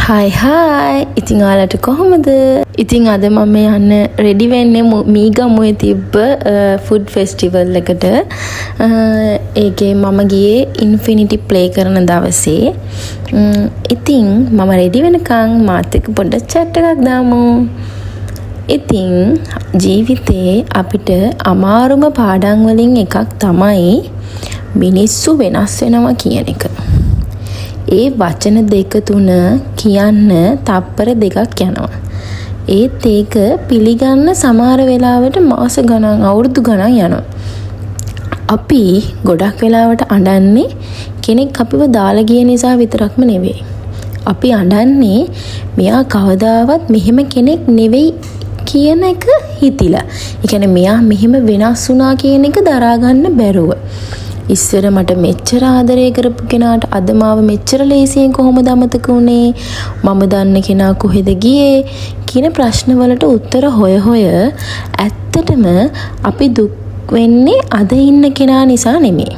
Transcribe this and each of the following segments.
හයි ඉතින් ඔයාලට කොහොමද? ඉතින් අද මම යන්න රෙඩි වෙන්නේ මීගමුවේ තිබ්බ ෆුඩ් ෆෙස්ටිවල් එකට. ඒකේ මම ගියේ ඉන්ෆිනිටි ප්ලේ කරන දවසේ. ඉතින් මම රෙඩි වෙනකන් මාත් එක්ක පොඩ්ඩක් chat එකක් දාමු. ඉතින් ජීවිතේ අපිට අමාරුම පාඩම් වලින් එකක් තමයි මිනිස්සු වෙනස් වෙනවා කියන එක. ඒ වචන දෙක තුන කියන්න තප්පර දෙකක් යනවා. ඒත් ඒක පිළිගන්න සමහර වෙලාවට මාස ගණන් අවුරුදු ගණන් යනවා. අපි ගොඩක් වෙලාවට අඬන්නේ කෙනෙක් අපිව දාලා ගිය නිසා විතරක්ම නෙවෙයි. අපි අඬන්නේ මෙයා කවදාවත් මෙහෙම කෙනෙක් නෙවෙයි කියන එක හිතිලා. ඒ කියන්නේ මෙයා මෙහෙම වෙනස් වුණා කියන එක දරා ගන්න බැරුව. ඉස්සර මට මෙච්චර ආදරය කරපු කෙනාට අද මාව මෙච්චර ලේසියෙන් කොහොමද අමතක වුනේ? මම දන්න කෙනා කොහෙද ගියේ? කියන ප්‍රශ්න වලට උත්තර හොය ඇත්තටම අපි දුක් වෙන්නේ අද ඉන්න කෙනා නිසා නෙමෙයි.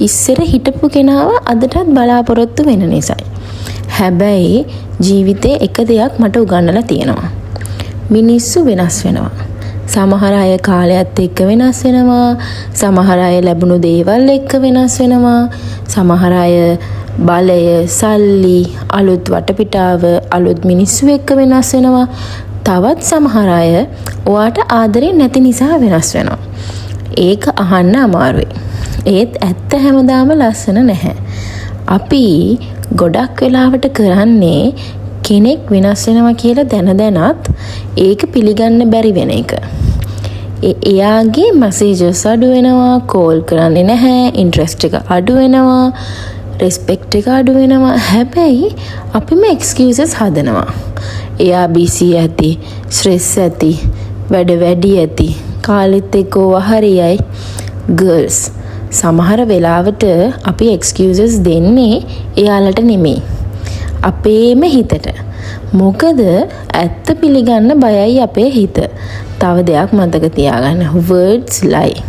ඉස්සර හිටපු කෙනාව අදටත් බලාපොරොත්තු වෙන නිසායි. හැබැයි ජීවිතේ එක දෙයක් මට උගන්වලා තියෙනවා. මිනිස්සු වෙනස් වෙනවා. සමහර අය කාලයත් එක්ක වෙනස් වෙනවා. සමහර අය ලැබුණු දේවල් එක්ක වෙනස් වෙනවා. සමහර අය බලය, සල්ලි, අලුත් වටපිටාව, අලුත් මිනිස්සු එක්ක වෙනස් වෙනවා. තවත් සමහර අය ඔයාට ආදරේ නැති නිසා වෙනස් වෙනවා. ඒක අහන්න අමාරුයි. ඒත් ඇත්ත හැමදාම ලස්සන නැහැ. අපි ගොඩක් වෙලාවට කරන්නේ කෙනෙක් වෙනස් වෙනවා කියලා දැනත් ඒක පිළිගන්න බැරි වෙන එක. එයාගේ මැසේජස් අඩු වෙනවා, කෝල් කරන්නේ නැහැ, ඉන්ට්‍රස්ට් එක අඩු වෙනවා, රෙස්පෙක්ට් එක අඩු වෙනවා. හැබැයි අපිම එක්ස්කියුසස් හදනවා. එයා බිසි ඇති, ස්ට්‍රෙස් ඇති, වැඩි ඇති, කාලෙත් එක්කව හරියයි. ගර්ල්ස් සමහර වෙලාවට අපි එක්ස්කියුසස් දෙන්නේ එයාලට නෙමෙයි, අපේම හිතට. මොකද ඇත්ත පිළිගන්න බයයි අපේ හිත. තව දෙයක් මතක තියාගන්න. words lie,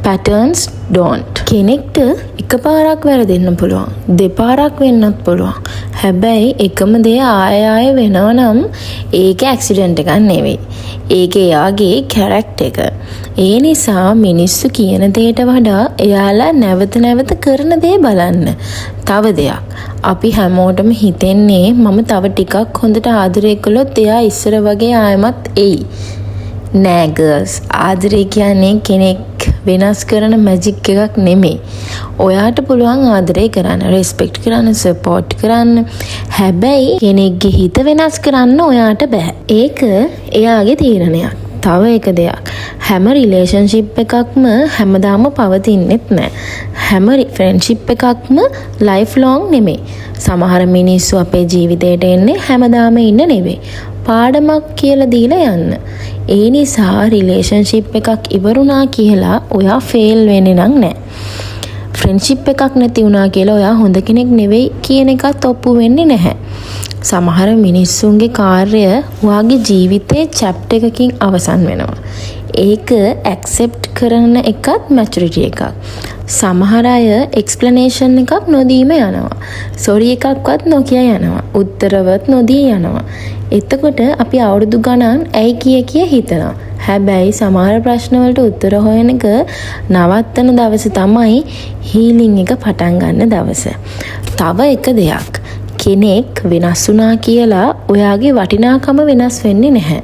patterns don't. කෙනෙක්ට එකපාරක් වැරදෙන්න පුළුවන්, දෙපාරක් වෙන්නත් පුළුවන්. හැබැයි එකම දේ ආය වෙනවා නම් ඒක ඇක්සිඩන්ට් එකක් නෙවෙයි. ඒක එයාගේ කැරක්ටර් එක. ඒ නිසා මිනිස්සු කියන දේට වඩා එයාලා නැවත කරන දේ බලන්න. තව දෙයක්, අපි හැමෝටම හිතෙන්නේ මම තව ටිකක් හොඳට ආදරය කළොත් එයා ඉස්සර වගේ ආයමත් එයි. නෑ ගර්ල්ස්, ආදරය කියන්නේ කෙනෙක් වෙනස් කරන මැජික් එකක් නෙමෙයි. ඔයාට පුළුවන් ආදරය කරන්න, රෙස්පෙක්ට් කරන්න, සපෝට් කරන්න. හැබැයි කෙනෙක්ගේ හිත වෙනස් කරන්න ඔයාට බෑ. ඒක එයාගේ තීරණයක්. තව එක දෙයක්, හැම රිලේෂන්ෂිප් එකක්ම හැමදාම පවතින්නෙත් නෑ. හැම ෆ්‍රෙන්ඩ්ෂිප් එකක්ම ලයිෆ් ලොං නෙමෙයි. සමහර මිනිස්සු අපේ ජීවිතේට එන්නේ හැමදාම ඉන්න නෙවෙයි, පාඩමක් කියලා දීලා යන්න. ඒ නිසා රිලේෂන්ෂිප් එකක් ඉවරුණා කියලා ඔයා ෆේල් වෙන්නේ නෑ. ෆ්‍රෙන්ඩ්ෂිප් එකක් නැති වුණා කියලා ඔයා හොඳ කෙනෙක් නෙවෙයි කියන එකත් ඔප්පු වෙන්නේ නැහැ. සමහර මිනිස්සුන්ගේ කාර්යය ඔයාගේ ජීවිතේ චැප්ටර් එකකින් අවසන් වෙනවා. ඒක ඇක්සෙප්ට් කරන එකත් මැචුරිටි එකක්. සමහර අය එක්ස්ප්ලනේෂන් එකක් නොදීම යනවා. සොරි එකක්වත් නොකිය යනවා. උත්තරවත් නොදී යනවා. එතකොට අපි අවුරුදු ගණන් ඇයි කිය හිතනවා. හැබැයි සමහර ප්‍රශ්න වලට උත්තර හොයන එක නවත්තන දවස තමයි හීලින් එක පටන් ගන්න දවස. තව එක දෙයක්, කෙනෙක් වෙනස් වුණා කියලා ඔයාගේ වටිනාකම වෙනස් වෙන්නේ නැහැ.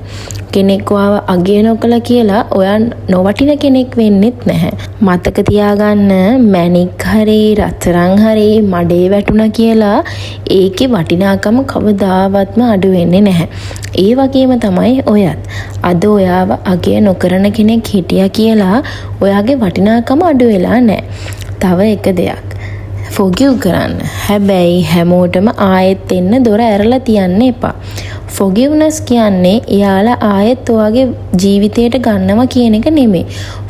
කෙනෙක් ඔයාව අගය නොකළා කියලා ඔයා නොවටින කෙනෙක් වෙන්නෙත් නැහැ. මතක තියාගන්න, මැණික් හරි රත්තරන් හරි මඩේ වැටුණා කියලා ඒකේ වටිනාකම කවදාවත්ම අඩු වෙන්නේ නැහැ. ඒ වගේම තමයි ඔයත්. අද ඔයාව අගය නොකරන කෙනෙක් හිටියා කියලා ඔයාගේ වටිනාකම අඩු වෙලා නැහැ. තව එක දෙයක්, forgive කරන්න. හැබැයි හැමෝටම ආයෙත් එන්න දොර ඇරලා තියන්න එපා. forgiveness කියන්නේ එයාලා ආයෙත් ඔයාගේ ජීවිතයට ගන්නවා කියන එක නෙමෙයි.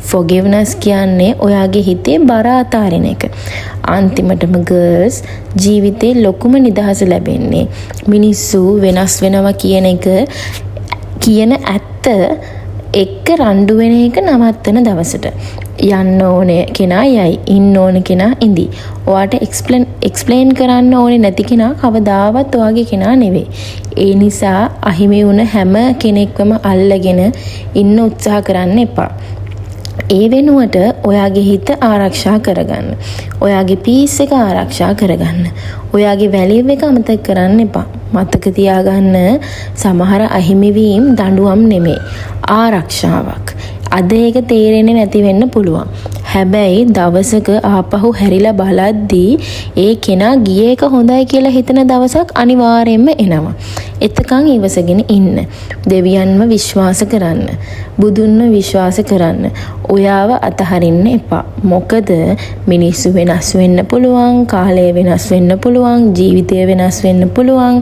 forgiveness කියන්නේ ඔයාගේ හිතේ බර අතාරින එක. අන්තිමටම ගර්ල්ස්, ජීවිතේ ලොකුම නිදහස ලැබෙන්නේ මිනිස්සු වෙනස් වෙනවා කියන එක, කියන ඇත්ත එක්ක රණ්ඩු වෙන එක නවත්තන දවසට. යන්න ඕනේ කෙනා යයි, ඉන්න ඕනේ කෙනා ඉඳි. ඔයාට එක්ස්ප්ලේන් කරන්න ඕනේ නැති කෙනා කවදාවත් ඔයාගේ කෙනා නෙවෙයි. ඒ නිසා අහිමි වුණ හැම කෙනෙක්වම අල්ලගෙන ඉන්න උත්සාහ කරන්න එපා. ඒ වෙනුවට ඔයාගේ හිත ආරක්ෂා කරගන්න. ඔයාගේ පීස් එක ආරක්ෂා කරගන්න. ඔයාගේ වැලිය් එක අමතක කරන්න එපා. මතක තියාගන්න සමහර අහිමිවීම් දඬුවම් නෙමෙයි, ආරක්ෂාවක්. අද ඒක තේරෙන්නේ නැති වෙන්න පුළුවන්. හැබැයි දවසක ආපහු හැරිලා බලද්දී ඒ කෙනා ගියේ එක හොඳයි කියලා හිතන දවසක් අනිවාර්යයෙන්ම එනවා. එතකන් ඉවසගෙන ඉන්න. දෙවියන්ව විශ්වාස කරන්න. බුදුන්ව විශ්වාස කරන්න. ඔයාව අතහරින්න එපා. මොකද මිනිස්සු වෙනස් වෙන්න පුළුවන්, කාලය වෙනස් වෙන්න පුළුවන්, ජීවිතය වෙනස් වෙන්න පුළුවන්.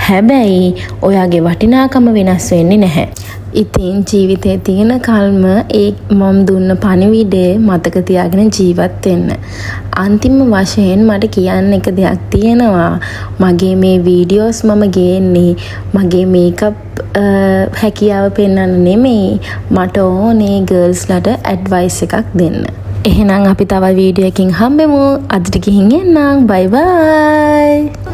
හැබැයි ඔයාගේ වටිනාකම වෙනස් වෙන්නේ නැහැ. ඉතින් ජීවිතේ තියෙන කල්ම ඒ මම දුන්න පණිවිඩය මතක තියාගෙන ජීවත් වෙන්න. අන්තිම වශයෙන් මට කියන්න එක දෙයක් තියෙනවා. මගේ මේ වීඩියෝස් මම ගේන්නේ මගේ මේකප් හැකියාව පෙන්වන්න නෙමෙයි. මට ඕනේ ගර්ල්ස්ලට ඇඩ්වයිස් එකක් දෙන්න. එහෙනම් අපි තව වීඩියෝ එකකින් හම්බෙමු. අදට ගිහින් එන්නම්. බයි බයි.